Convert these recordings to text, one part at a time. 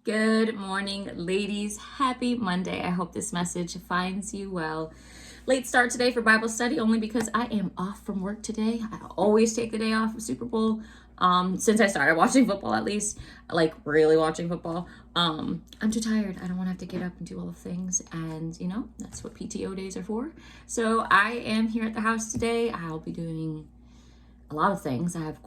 Good morning, ladies. Happy Monday. I hope this message finds you well. Late start today for Bible study only because I am off from work today. I always take the day off for Super Bowl. Since I started watching football, at least, like really watching football. I'm too tired. I don't want to have to get up and do all the things. And, that's what PTO days are for. So I am here at the house today. I'll be doing a lot of things. I have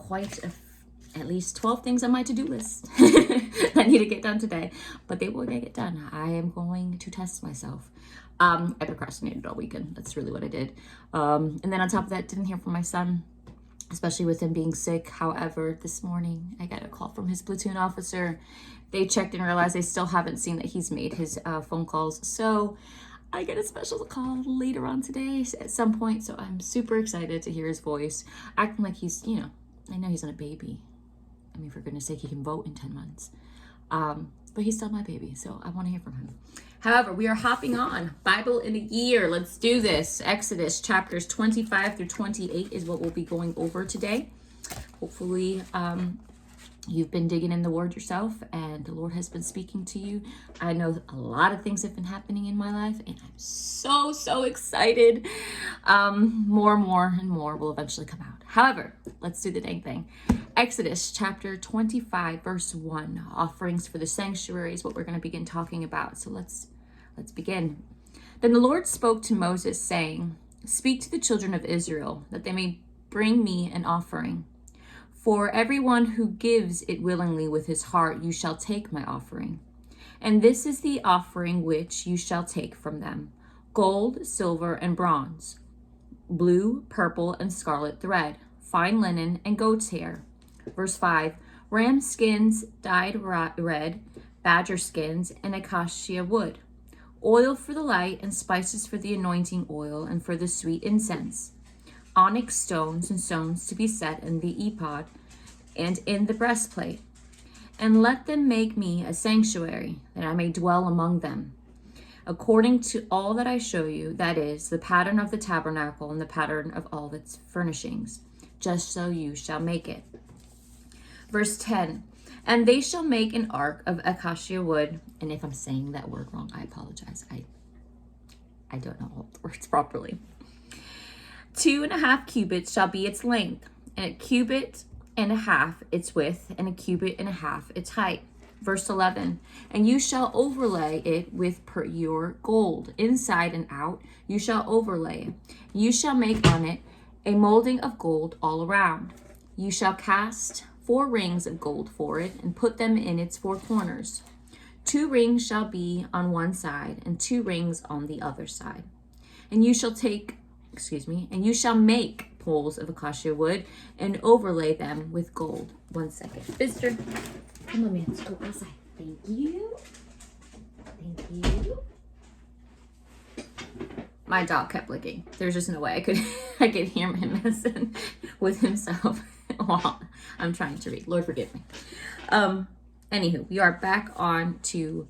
at least 12 things on my to-do list that need to get done today, but they will get done. I am going to test myself. I procrastinated all weekend. That's really what I did. And then on top of that, didn't hear from my son, especially with him being sick. However, this morning I got a call from his platoon officer. They checked and realized they still haven't seen that he's made his phone calls. So I get a special call later on today at some point. So I'm super excited to hear his voice, acting like he's, I know he's not a baby. I mean, for goodness sake, he can vote in 10 months. But he's still my baby, so I want to hear from him. However, we are hopping on. Bible in a year. Let's do this. Exodus chapters 25 through 28 is what we'll be going over today. Hopefully, you've been digging in the word yourself and the Lord has been speaking to you. I know a lot of things have been happening in my life and I'm so excited. More and more will eventually come out. However, let's do the dang thing. Exodus chapter 25 verse 1, offerings for the sanctuary is what we're going to begin talking about. So let's begin. Then the Lord spoke to Moses saying, "Speak to the children of Israel that they may bring me an offering. For everyone who gives it willingly with his heart, you shall take my offering. And this is the offering which you shall take from them: gold, silver, and bronze, blue, purple, and scarlet thread, fine linen, and goat's hair." Verse 5, ram skins dyed red, badger skins, and acacia wood, oil for the light, and spices for the anointing oil and for the sweet incense, onyx stones and stones to be set in the ephod and in the breastplate. And let them make me a sanctuary, that I may dwell among them, according to all that I show you, that is, the pattern of the tabernacle and the pattern of all its furnishings, just so you shall make it. Verse 10, and they shall make an ark of acacia wood. And if I'm saying that word wrong, I apologize. I don't know all the words properly. 2.5 cubits shall be its length, and 1.5 cubits its width, and 1.5 cubits its height. Verse 11, and you shall overlay it with pure gold, inside and out. You shall overlay it. You shall make on it a molding of gold all around. You shall cast 4 rings of gold for it, and put them in its 4 corners. 2 rings shall be on one side, and 2 rings on the other side. And you shall make poles of acacia wood, and overlay them with gold. 1 second. Visitor, come on, man. Let's go outside. Thank you. My dog kept licking. There's just no way I could hear him messing with himself while I'm trying to read. Lord forgive me. Anywho, we are back on to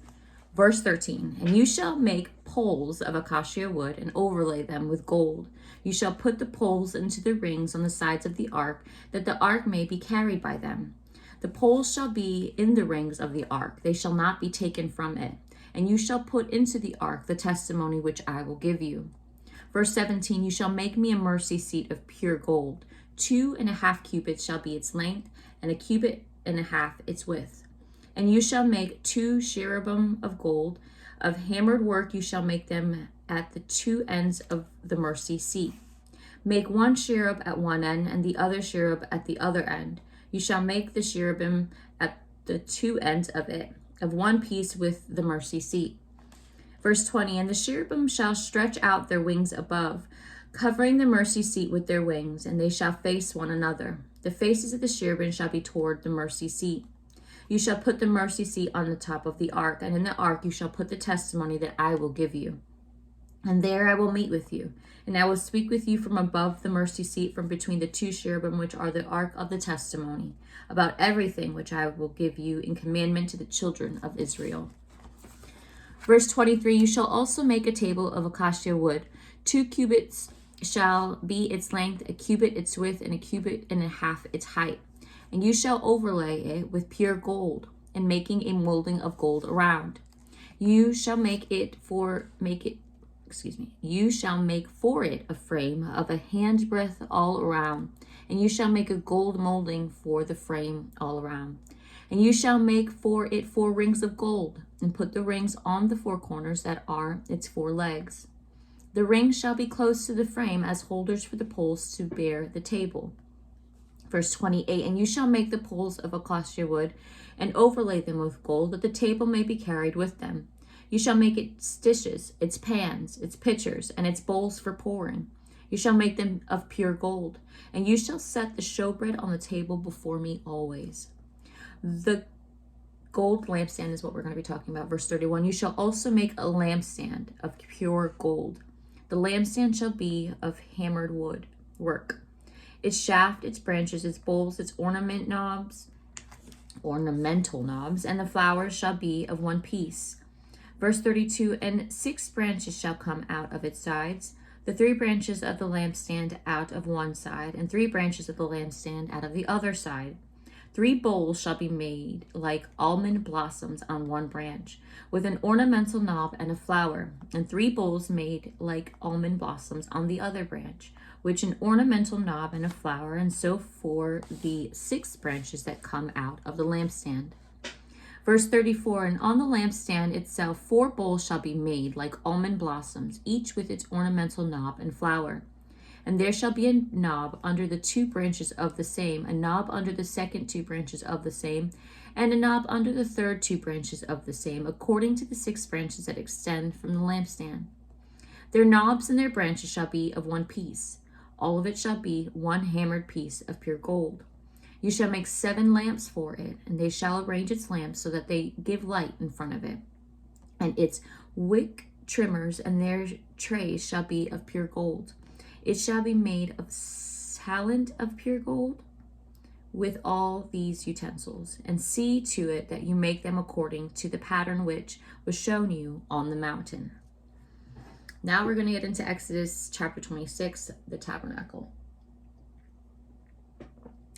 verse 13. And you shall make poles of acacia wood and overlay them with gold. You shall put the poles into the rings on the sides of the ark, that the ark may be carried by them. The poles shall be in the rings of the ark. They shall not be taken from it. And you shall put into the ark the testimony which I will give you. Verse 17, you shall make me a mercy seat of pure gold. 2.5 cubits shall be its length, and 1.5 cubits its width. And you shall make 2 cherubim of gold. Of hammered work you shall make them at the 2 ends of the mercy seat. Make 1 cherub at one end, and the other cherub at the other end. You shall make the cherubim at the 2 ends of it, of one piece with the mercy seat. Verse 20, and the cherubim shall stretch out their wings above, covering the mercy seat with their wings, and they shall face one another. The faces of the cherubim shall be toward the mercy seat. You shall put the mercy seat on the top of the ark, and in the ark you shall put the testimony that I will give you. And there I will meet with you, and I will speak with you from above the mercy seat, from between the 2 cherubim which are the ark of the testimony, about everything which I will give you in commandment to the children of Israel. Verse 23, you shall also make a table of acacia wood. 2 cubits shall be its length, 1 cubit its width, and 1.5 cubits its height. And you shall overlay it with pure gold. and making a molding of gold around. You shall make for it a frame of a handbreadth all around, and you shall make a gold molding for the frame all around. And you shall make for it 4 rings of gold, and put the rings on the 4 corners that are its 4 legs. The rings shall be close to the frame as holders for the poles to bear the table. Verse 28, and you shall make the poles of acacia wood, and overlay them with gold, that the table may be carried with them. You shall make its dishes, its pans, its pitchers, and its bowls for pouring. You shall make them of pure gold, and you shall set the showbread on the table before me always. The gold lampstand is what we're going to be talking about. Verse 31, you shall also make a lampstand of pure gold. The lampstand shall be of hammered wood work. Its shaft, its branches, its bowls, its ornamental knobs, and the flowers shall be of one piece. Verse 32, and 6 branches shall come out of its sides, the 3 branches of the lampstand out of one side, and 3 branches of the lampstand out of the other side. 3 bowls shall be made like almond blossoms on one branch, with an ornamental knob and a flower, and 3 bowls made like almond blossoms on the other branch, which an ornamental knob and a flower, and so for the 6 branches that come out of the lampstand. Verse 34, and on the lampstand itself 4 bowls shall be made like almond blossoms, each with its ornamental knob and flower. And there shall be a knob under the 2 branches of the same, a knob under the second 2 branches of the same, and a knob under the third 2 branches of the same, according to the 6 branches that extend from the lampstand. Their knobs and their branches shall be of one piece. All of it shall be one hammered piece of pure gold. You shall make 7 lamps for it, and they shall arrange its lamps so that they give light in front of it. And its wick trimmers and their trays shall be of pure gold. It shall be made of talent of pure gold with all these utensils. And see to it that you make them according to the pattern which was shown you on the mountain. Now we're going to get into Exodus chapter 26, the tabernacle.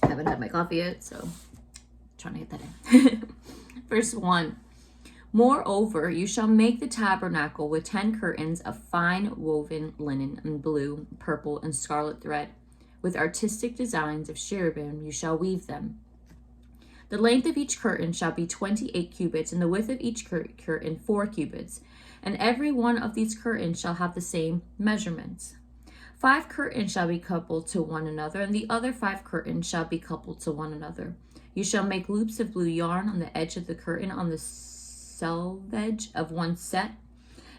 I haven't had my coffee yet, so I'm trying to get that in. Verse 1. Moreover, you shall make the tabernacle with 10 curtains of fine woven linen and blue, purple, and scarlet thread. With artistic designs of cherubim you shall weave them. The length of each curtain shall be 28 cubits, and the width of each curtain 4 cubits. And every one of these curtains shall have the same measurements. 5 curtains shall be coupled to one another, and the other 5 curtains shall be coupled to one another. You shall make loops of blue yarn on the edge of the curtain on the selvage of one set,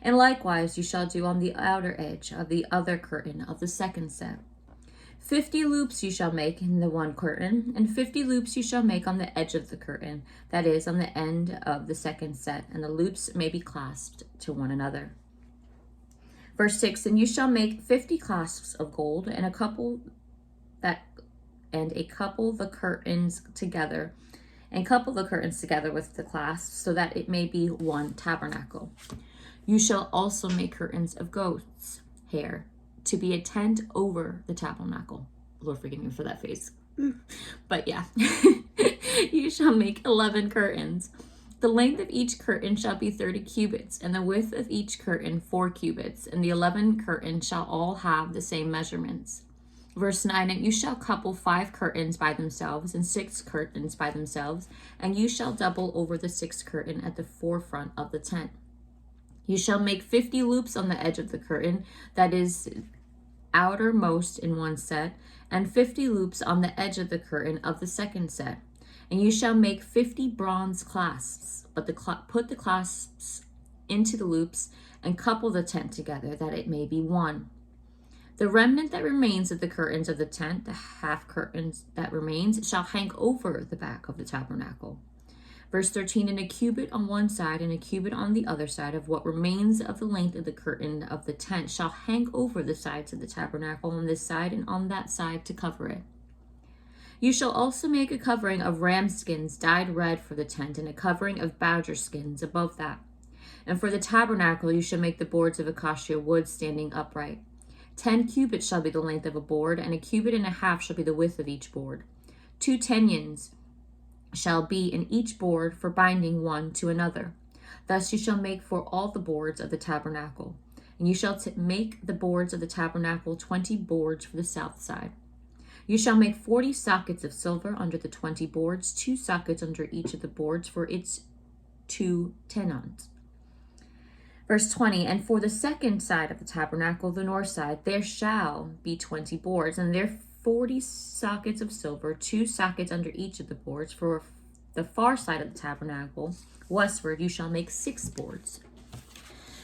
and likewise you shall do on the outer edge of the other curtain of the second set. 50 loops you shall make in the one curtain, and 50 loops you shall make on the edge of the curtain, that is, on the end of the second set, and the loops may be clasped to one another. Verse 6, and you shall make 50 clasps of gold, and couple the curtains together, and couple the curtains together with the clasps, so that it may be one tabernacle. You shall also make curtains of goat's hair to be a tent over the tabernacle. Lord forgive me for that face. But yeah. You shall make 11 curtains. The length of each curtain shall be 30 cubits, and the width of each curtain 4 cubits, and the 11 curtains shall all have the same measurements. Verse 9, and you shall couple 5 curtains by themselves, and 6 curtains by themselves, and you shall double over the 6th curtain at the forefront of the tent. You shall make 50 loops on the edge of the curtain, that is outermost in one set, and 50 loops on the edge of the curtain of the second set. And you shall make 50 bronze clasps, but put the clasps into the loops, and couple the tent together, that it may be one. The remnant that remains of the curtains of the tent, the half curtains that remains, shall hang over the back of the tabernacle. Verse 13, and a cubit on one side and a cubit on the other side of what remains of the length of the curtain of the tent shall hang over the sides of the tabernacle on this side and on that side to cover it. You shall also make a covering of ram skins dyed red for the tent, and a covering of badger skins above that. And for the tabernacle you shall make the boards of acacia wood standing upright. 10 cubits shall be the length of a board, and a cubit and a half shall be the width of each board. 2 tenons shall be in each board for binding one to another. Thus you shall make for all the boards of the tabernacle. And you shall make the boards of the tabernacle 20 boards for the south side. You shall make 40 sockets of silver under the 20 boards, 2 sockets under each of the boards for its 2 tenons. Verse 20, and for the second side of the tabernacle, the north side, there shall be 20 boards, and there 40 sockets of silver, 2 sockets under each of the boards. For the far side of the tabernacle, westward, you shall make 6 boards.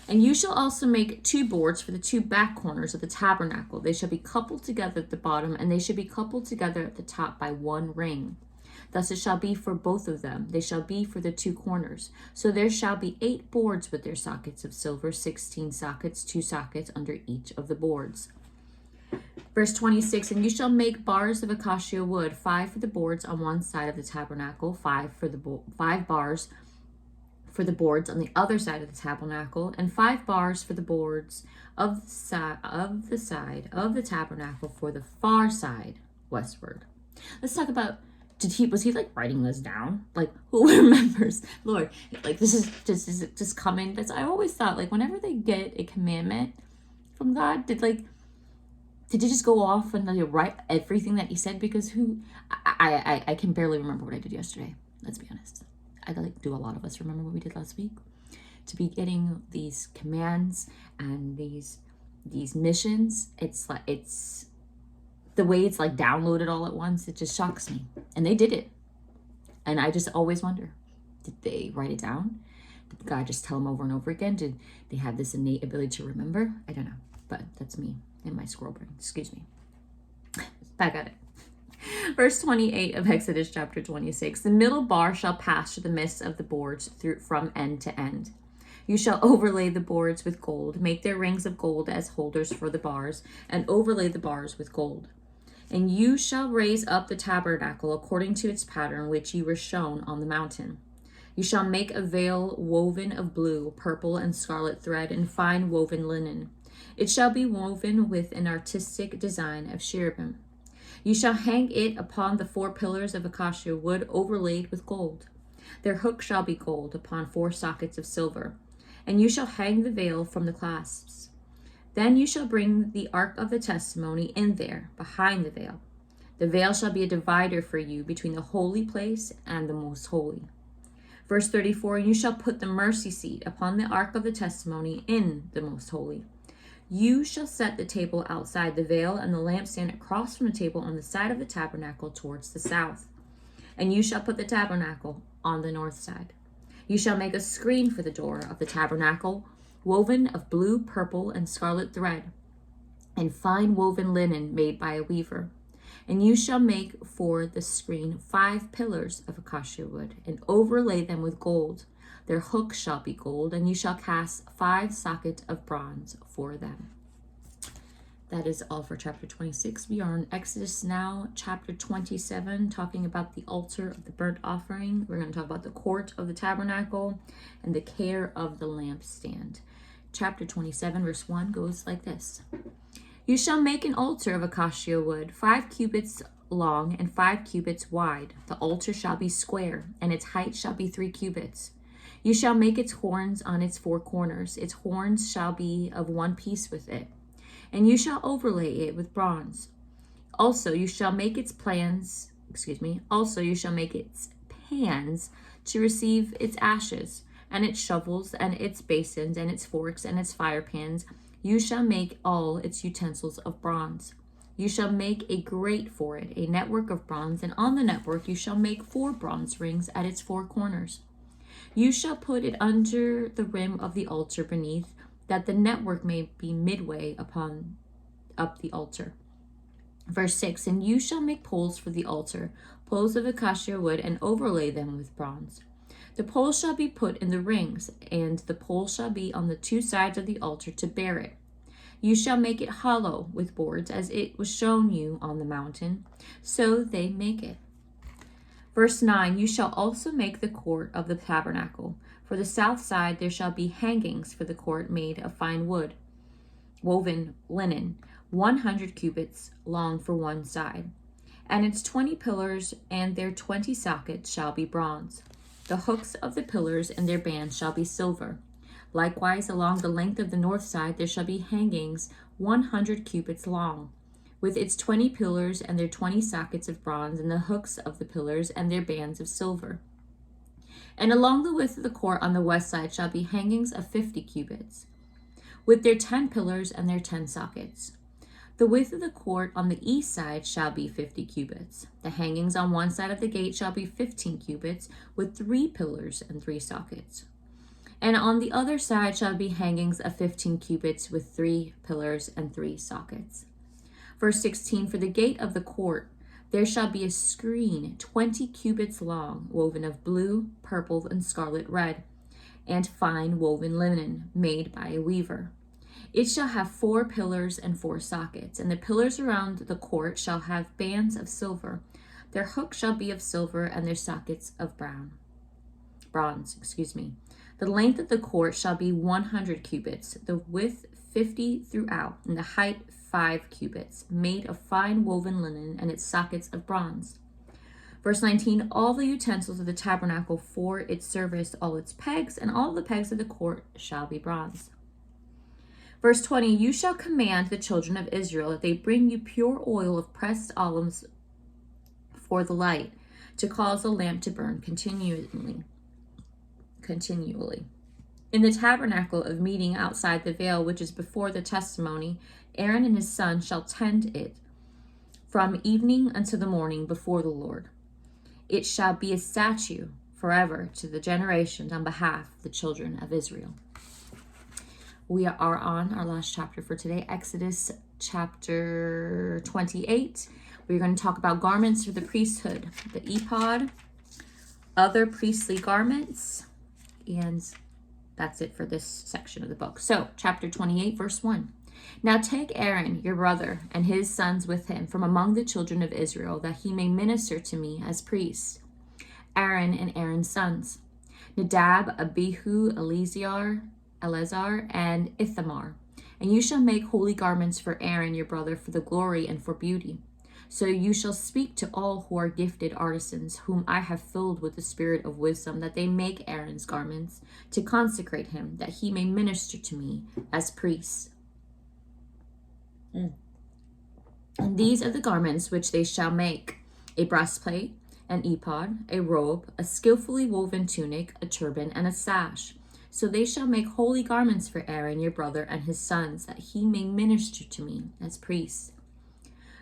And you shall also make 2 boards for the 2 back corners of the tabernacle. They shall be coupled together at the bottom, and they shall be coupled together at the top by 1 ring. Thus it shall be for both of them. They shall be for the 2 corners. So there shall be 8 boards with their sockets of silver, 16 sockets, 2 sockets under each of the boards. Verse 26, and you shall make bars of acacia wood, 5 for the boards on one side of the tabernacle, 5 bars for the boards on the other side of the tabernacle, and 5 bars for the boards of the side of the tabernacle for the far side westward. Let's talk about, was he like writing this down? Like, who remembers? Lord, like this is just coming. That's, I always thought, like, whenever they get a commandment from God, did you just go off and like write everything that he said? Because I can barely remember what I did yesterday. Let's be honest. I do a lot of us remember what we did last week. To be getting these commands and these missions, it's the way it's like downloaded all at once. It just shocks me. And they did it. And I just always wonder, did they write it down? Did God just tell them over and over again? Did they have this innate ability to remember? I don't know. But that's me and my squirrel brain. Excuse me. Back at it. Verse 28 of Exodus chapter 26. The middle bar shall pass through the midst of the boards from end to end. You shall overlay the boards with gold, make their rings of gold as holders for the bars, and overlay the bars with gold. And you shall raise up the tabernacle according to its pattern which you were shown on the mountain. You shall make a veil woven of blue, purple, and scarlet thread, and fine woven linen. It shall be woven with an artistic design of cherubim. You shall hang it upon the 4 pillars of acacia wood overlaid with gold. Their hook shall be gold upon 4 sockets of silver. And you shall hang the veil from the clasps. Then you shall bring the ark of the testimony in there, behind the veil. The veil shall be a divider for you between the holy place and the most holy. Verse 34, you shall put the mercy seat upon the ark of the testimony in the most holy. You shall set the table outside the veil and the lampstand across from the table on the side of the tabernacle towards the south. And you shall put the tabernacle on the north side. You shall make a screen for the door of the tabernacle, woven of blue, purple, and scarlet thread, and fine woven linen made by a weaver. And you shall make for the screen 5 pillars of acacia wood, and overlay them with gold. Their hooks shall be gold, and you shall cast 5 sockets of bronze for them. That is all for chapter 26. We are in Exodus now, chapter 27, talking about the altar of the burnt offering. We're going to talk about the court of the tabernacle and the care of the lampstand. Chapter 27, verse 1 goes like this. You shall make an altar of acacia wood, 5 cubits long and 5 cubits wide. The altar shall be square, and its height shall be 3 cubits. You shall make its horns on its 4 corners. Its horns shall be of one piece with it. And you shall overlay it with bronze. Also you shall make its pans to receive its ashes, and its shovels, and its basins, and its forks, and its fire pans. You shall make all its utensils of bronze. You shall make a grate for it, a network of bronze, and on the network you shall make 4 bronze rings at its 4 corners. You shall put it under the rim of the altar beneath, that the network may be midway up the altar. Verse 6, and you shall make poles for the altar, poles of acacia wood, and overlay them with bronze. The poles shall be put in the rings, and the pole shall be on the 2 sides of the altar to bear it. You shall make it hollow with boards, as it was shown you on the mountain. So they make it. Verse 9, you shall also make the court of the tabernacle. For the south side there shall be hangings for the court made of fine wood, woven linen, 100 cubits long for one side. And its 20 pillars and their 20 sockets shall be bronze. The hooks of the pillars and their bands shall be silver. Likewise, along the length of the north side there shall be hangings 100 cubits long, with its 20 pillars and their 20 sockets of bronze, and the hooks of the pillars and their bands of silver. And along the width of the court on the west side shall be hangings of 50 cubits, with their 10 pillars and their 10 sockets. The width of the court on the east side shall be 50 cubits. The hangings on one side of the gate shall be 15 cubits, with 3 pillars and 3 sockets. And on the other side shall be hangings of 15 cubits, with 3 pillars and 3 sockets. Verse 16, for the gate of the court there shall be a screen 20 cubits long, woven of blue, purple, and scarlet red, and fine woven linen, made by a weaver. It shall have 4 pillars and 4 sockets, and the pillars around the court shall have bands of silver. Their hooks shall be of silver, and their sockets of bronze. The length of the court shall be 100 cubits, the width 50 throughout, and the height 5 cubits, made of fine woven linen, and its sockets of bronze. Verse 19, all the utensils of the tabernacle for its service, all its pegs, and all the pegs of the court shall be bronze. Verse 20, you shall command the children of Israel that they bring you pure oil of pressed olives for the light, to cause the lamp to burn continually. In the tabernacle of meeting outside the veil, which is before the testimony, Aaron and his sons shall tend it from evening until the morning before the Lord. It shall be a statute forever to the generations on behalf of the children of Israel. We are on our last chapter for today, Exodus chapter 28. We're going to talk about garments for the priesthood, the ephod, other priestly garments, and that's it for this section of the book. So, chapter 28, verse 1. Now take Aaron, your brother, and his sons with him from among the children of Israel, that he may minister to me as priests. Aaron and Aaron's sons, Nadab, Abihu, Eleazar, and Ithamar. And you shall make holy garments for Aaron your brother, for the glory and for beauty. So you shall speak to all who are gifted artisans, whom I have filled with the spirit of wisdom, that they make Aaron's garments, to consecrate him, that he may minister to me as priest. And these are the garments which they shall make: a breastplate, an ephod, a robe, a skillfully woven tunic, a turban, and a sash. So they shall make holy garments for Aaron your brother and his sons, that he may minister to me as priests.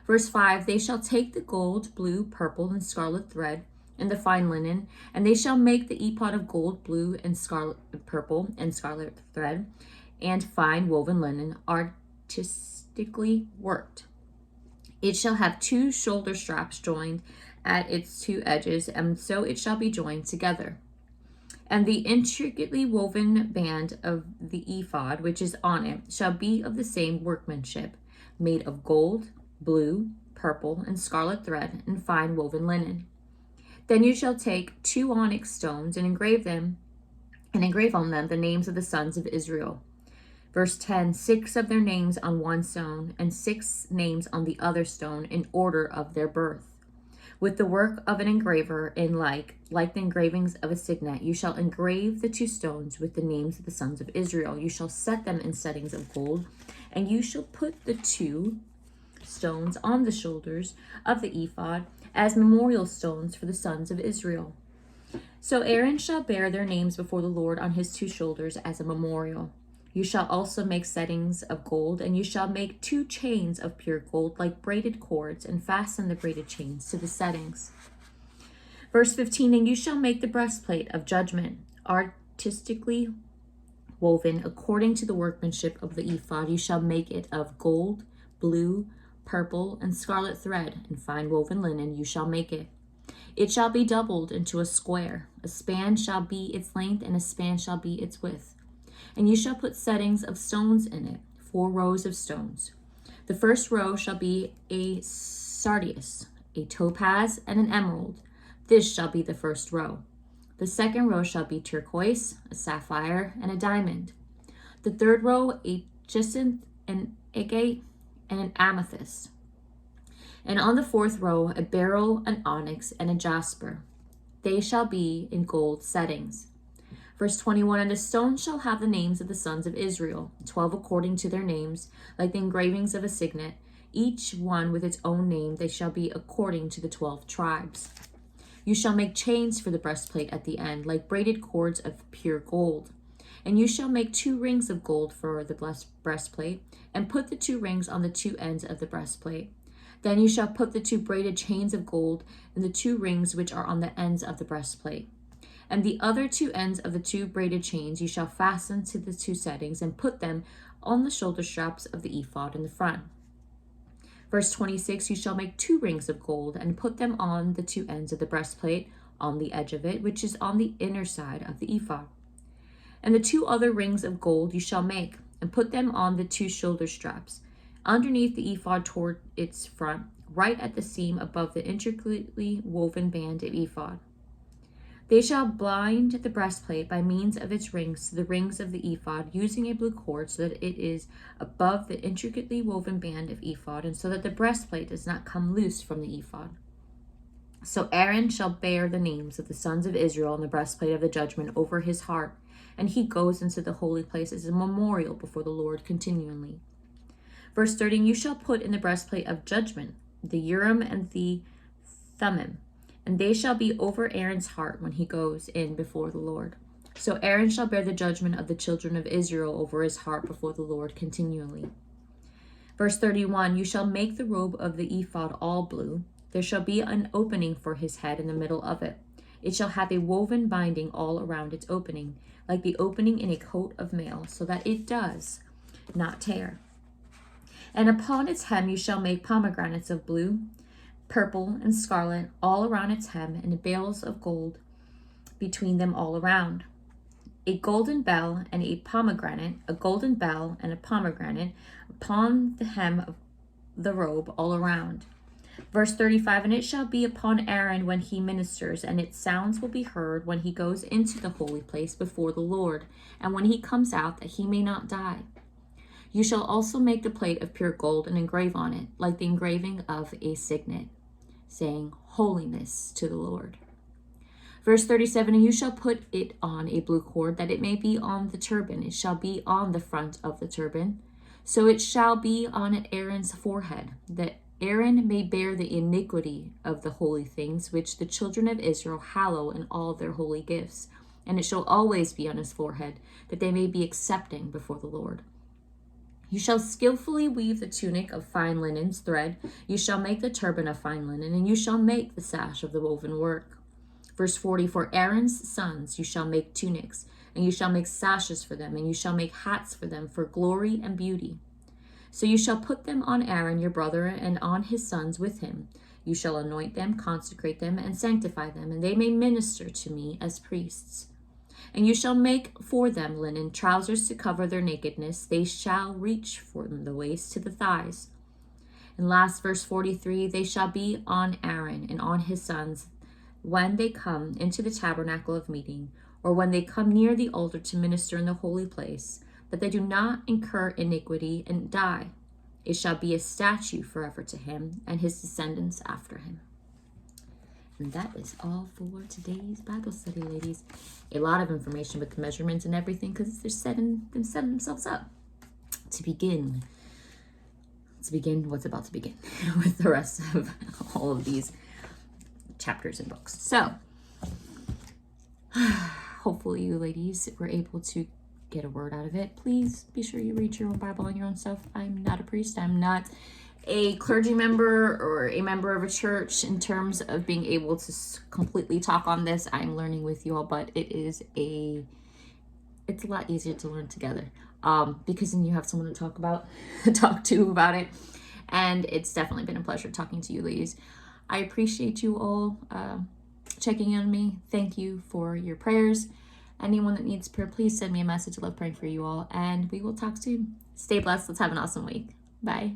Verse 5, they shall take the gold, blue, purple, and scarlet thread, and the fine linen, and they shall make the ephod of gold, blue, and scarlet, purple, and scarlet thread, and fine woven linen, artistically worked. It shall have 2 shoulder straps joined at its 2 edges, and so it shall be joined together. And the intricately woven band of the ephod, which is on it, shall be of the same workmanship, made of gold, blue, purple, and scarlet thread, and fine woven linen. Then you shall take 2 onyx stones and engrave on them the names of the sons of Israel. Verse 10, 6 of their names on one stone, and 6 names on the other stone, in order of their birth. With the work of an engraver in like the engravings of a signet, you shall engrave the 2 stones with the names of the sons of Israel. You shall set them in settings of gold, and you shall put the 2 stones on the shoulders of the ephod as memorial stones for the sons of Israel. So Aaron shall bear their names before the Lord on his 2 shoulders as a memorial. You shall also make settings of gold, and you shall make 2 chains of pure gold like braided cords, and fasten the braided chains to the settings. Verse 15, and you shall make the breastplate of judgment, artistically woven according to the workmanship of the ephod. You shall make it of gold, blue, purple, and scarlet thread, and fine woven linen you shall make it. It shall be doubled into a square. A span shall be its length, and a span shall be its width. And you shall put settings of stones in it, 4 rows of stones. The first row shall be a sardius, a topaz, and an emerald. This shall be the first row. The second row shall be turquoise, a sapphire, and a diamond. The third row, a jacinth, an agate, and an amethyst. And on the fourth row, a beryl, an onyx, and a jasper. They shall be in gold settings. Verse 21, and the stone shall have the names of the sons of Israel, 12 according to their names, like the engravings of a signet, each one with its own name. They shall be according to the 12 tribes. You shall make chains for the breastplate at the end, like braided cords of pure gold. And you shall make 2 rings of gold for the breastplate, and put the 2 rings on the 2 ends of the breastplate. Then you shall put the 2 braided chains of gold in the 2 rings which are on the ends of the breastplate. And the other 2 ends of the 2 braided chains you shall fasten to the 2 settings, and put them on the shoulder straps of the ephod in the front. Verse 26, you shall make 2 rings of gold, and put them on the 2 ends of the breastplate, on the edge of it, which is on the inner side of the ephod. And the 2 other rings of gold you shall make, and put them on the 2 shoulder straps, underneath the ephod toward its front, right at the seam above the intricately woven band of ephod. They shall bind the breastplate by means of its rings to the rings of the ephod, using a blue cord, so that it is above the intricately woven band of ephod, and so that the breastplate does not come loose from the ephod. So Aaron shall bear the names of the sons of Israel on the breastplate of the judgment over his heart, and he goes into the holy place as a memorial before the Lord continually. Verse 30, you shall put in the breastplate of judgment the Urim and the Thummim, and they shall be over Aaron's heart when he goes in before the Lord. So Aaron shall bear the judgment of the children of Israel over his heart before the Lord continually. Verse 31, you shall make the robe of the ephod all blue. There shall be an opening for his head in the middle of it. It shall have a woven binding all around its opening, like the opening in a coat of mail, so that it does not tear. And upon its hem you shall make pomegranates of blue, purple, and scarlet all around its hem, and bales of gold between them all around. A golden bell and a pomegranate, a golden bell and a pomegranate upon the hem of the robe all around. Verse 35, and it shall be upon Aaron when he ministers, and its sounds will be heard when he goes into the holy place before the Lord, and when he comes out, that he may not die. You shall also make the plate of pure gold and engrave on it, like the engraving of a signet, saying, Holiness to the Lord. Verse 37, and you shall put it on a blue cord, that it may be on the turban. It shall be on the front of the turban. So it shall be on Aaron's forehead, that Aaron may bear the iniquity of the holy things, which the children of Israel hallow in all their holy gifts. And it shall always be on his forehead, that they may be accepting before the Lord. You shall skillfully weave the tunic of fine linen's thread. You shall make the turban of fine linen, and you shall make the sash of the woven work. Verse 40, for Aaron's sons you shall make tunics, and you shall make sashes for them, and you shall make hats for them for glory and beauty. So you shall put them on Aaron your brother, and on his sons with him. You shall anoint them, consecrate them, and sanctify them, and they may minister to me as priests. And you shall make for them linen trousers to cover their nakedness. They shall reach from the waist to the thighs. And last, verse 43, they shall be on Aaron and on his sons when they come into the tabernacle of meeting, or when they come near the altar to minister in the holy place, that they do not incur iniquity and die. It shall be a statute forever to him and his descendants after him. And that is all for today's Bible study, ladies. A lot of information with the measurements and everything, because they're setting themselves up to begin what's about to begin with the rest of all of these chapters and books. So hopefully you ladies were able to get a word out of it. Please be sure you read your own Bible and your own stuff. I'm not a priest. I'm not a clergy member or a member of a church in terms of being able to completely talk on this. I'm learning with you all, but it's a lot easier to learn together, because then you have someone to talk to about it. And it's definitely been a pleasure talking to you ladies. I appreciate you all checking in on me. Thank you for your prayers. Anyone that needs prayer, please send me a message. I love praying for you all, and we will talk soon. Stay blessed. Let's have an awesome week. Bye.